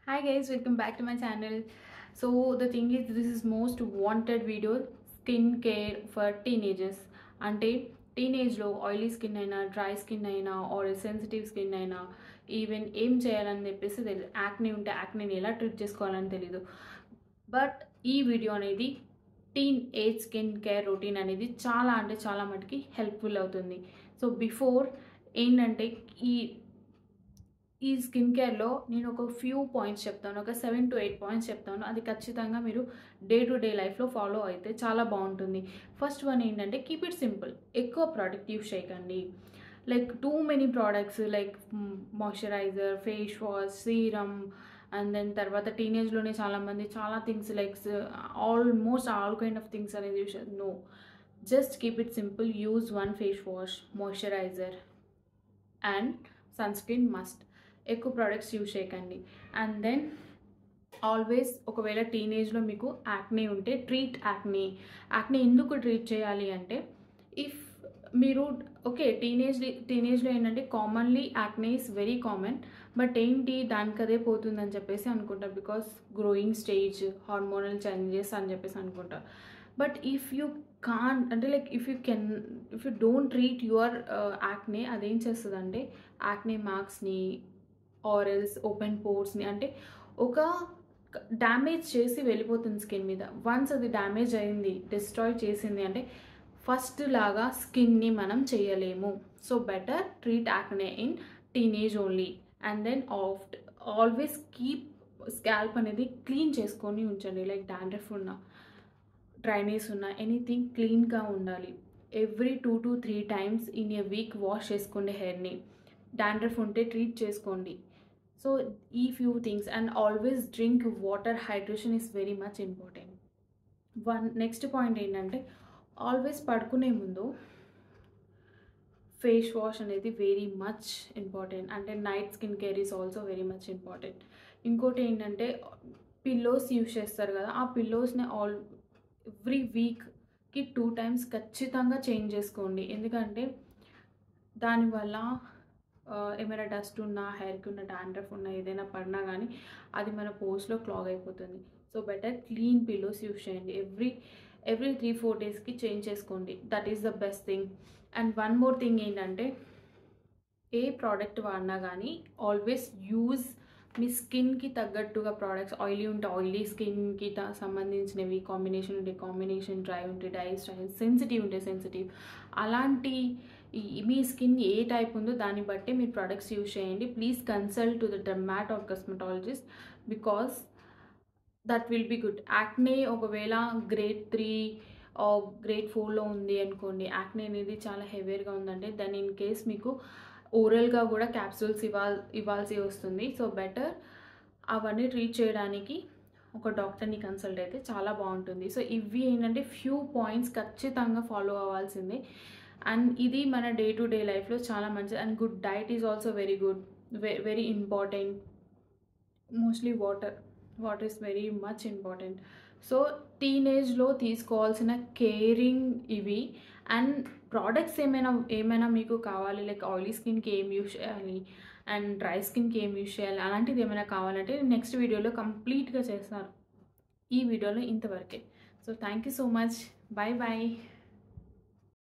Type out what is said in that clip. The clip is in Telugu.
Hi guys, welcome back to my channel. So the thing is, this is most wanted video, skincare for teenagers. అంటే టీనేజ్లో ఆయిలీ స్కిన్ అయినా డ్రై స్కిన్ అయినా ఆర్ సెన్సిటివ్ స్కిన్ అయినా ఈవెన్ ఏం చేయాలని చెప్పేసి తెలియదు. యాక్నే ఉంటే యాక్నేని ఎలా ట్రీట్ చేసుకోవాలని తెలీదు. బట్ ఈ వీడియో అనేది teen age skin care routine అనేది చాలా అంటే చాలా మటుకి హెల్ప్ఫుల్ అవుతుంది. సో బిఫోర్ ఏంటంటే ఈ స్కిన్ కేర్లో నేను ఒక ఫ్యూ పాయింట్స్ చెప్తాను, ఒక 7 to 8 పాయింట్స్ చెప్తాను. అది ఖచ్చితంగా మీరు డే టు డే లైఫ్లో ఫాలో అయితే చాలా బాగుంటుంది. ఫస్ట్ వన్ ఏంటంటే కీప్ ఇట్ సింపుల్. ఎక్కువ ప్రోడక్ట్ యూస్ చేయకండి. Like too many products like moisturiser, face wash, serum and then తర్వాత టీనేజ్లోనే చాలామంది చాలా things like almost all kind of things అనేది use. No, just keep it simple. Use one face wash, moisturiser and sunscreen must. ఎక్కువ ప్రోడక్ట్స్ యూజ్ చేయకండి. అండ్ దెన్ ఆల్వేస్ ఒకవేళ టీనేజ్లో మీకు యాక్నే ఉంటే ట్రీట్ యాక్నే ఎందుకు ట్రీట్ చేయాలి అంటే, ఇఫ్ మీరు ఓకే టీనేజ్లో ఏంటంటే commonly acne is very common. But ఏంటి దానికి అదే పోతుందని చెప్పేసి అనుకుంటారు, because growing stage, hormonal changes అని చెప్పేసి అనుకుంటారు. బట్ ఇఫ్ యూ కాంట్ అంటే like if you don't treat your acne, అదేం చేస్తుందంటే యాక్నే మార్క్స్ని ఆరెల్స్ ఓపెన్ పోర్స్ని అంటే ఒక డ్యామేజ్ చేసి వెళ్ళిపోతుంది స్కిన్ మీద. వన్స్ అది డ్యామేజ్ అయింది, డిస్ట్రాయ్ చేసింది అంటే ఫస్ట్ లాగా స్కిన్ని మనం చేయలేము. So better treat acne in teenage only. And then always keep scalp అనేది క్లీన్ చేసుకొని ఉంచండి. లైక్ డాండ్రఫ్ ఉన్న, డ్రైనేజ్ ఉన్న, ఎనీథింగ్ క్లీన్గా ఉండాలి. Every 2 to 3 times in a week wash చేసుకోండి హెయిర్ని. డాండ్రఫ్ ఉంటే ట్రీట్ చేసుకోండి. సో ఈ few things. And always drink water. Hydration is very much important. Next point ఏంటంటే ఆల్వేస్ పడుకునే ముందు ఫేస్ వాష్ అనేది వెరీ మచ్ ఇంపార్టెంట్. అంటే night skin care is also very much important. ఇంకోటి ఏంటంటే పిల్లోస్ యూజ్ చేస్తారు కదా, ఆ పిల్లోస్ని ఎవ్రీ వీక్కి 2 టైమ్స్ ఖచ్చితంగా చేంజ్ చేసుకోండి. ఎందుకంటే దానివల్ల ఏమైనా డస్ట్ ఉన్నా, హెయిర్కి ఉన్న డాండ్రఫ్ ఉన్నా, ఏదైనా పడినా కానీ అది మన పోస్ట్లో క్లాగ్ అయిపోతుంది. So better clean pillows use చేయండి. ఎవ్రీ 3-4 డేస్కి చేంజ్ చేసుకోండి. That is the best thing. And one more thing ఏంటంటే ఏ ప్రోడక్ట్ వాడినా కానీ ఆల్వేస్ యూజ్ మీ స్కిన్కి తగ్గట్టుగా ప్రోడక్ట్స్. ఆయిలీ ఉంటే ఆయిలీ స్కిన్కి సంబంధించినవి, కాంబినేషన్ ఉంటే కాంబినేషన్, డ్రై ఉంటే డ్రై, సెన్సిటివ్ ఉంటే సెన్సిటివ్, అలాంటి మీ స్కిన్ ఏ టైప్ ఉందో దాన్ని బట్టి మీరు ప్రోడక్ట్స్ యూజ్ చేయండి. Please consult to the derma or cosmetologist because that will be good. Acne ఒకవేళ గ్రేడ్ 3 గ్రేడ్ 4లో ఉంది అనుకోండి, యాక్నే అనేది చాలా హెవీగా ఉందంటే దాని ఇన్ కేస్ మీకు ఓరల్గా కూడా క్యాప్సూల్స్ ఇవ్వాల్సి వస్తుంది. సో బెటర్ అవన్నీ ట్రీట్ చేయడానికి ఒక డాక్టర్ని కన్సల్ట్ అయితే చాలా బాగుంటుంది. సో ఇవి ఏంటంటే ఫ్యూ పాయింట్స్ ఖచ్చితంగా ఫాలో అవ్వాల్సిందే. అండ్ ఇది మన డే టు డే లైఫ్లో చాలా మంచిది. And good diet is also very good, very important. Mostly water is very much important. So టీనేజ్లో తీసుకోవాల్సిన కేరింగ్ ఇవి. అండ్ ప్రోడక్ట్స్ ఏమైనా మీకు కావాలి, లైక్ ఆయిలీ స్కిన్కి ఏం యూస్ చేయాలి అండ్ డ్రై స్కిన్కి ఏం యూస్ చేయాలి, అలాంటిది ఏమైనా కావాలంటే నెక్స్ట్ వీడియోలో కంప్లీట్గా చేస్తాను. ఈ వీడియోలో ఇంతవరకే. So thank you so much. Bye bye.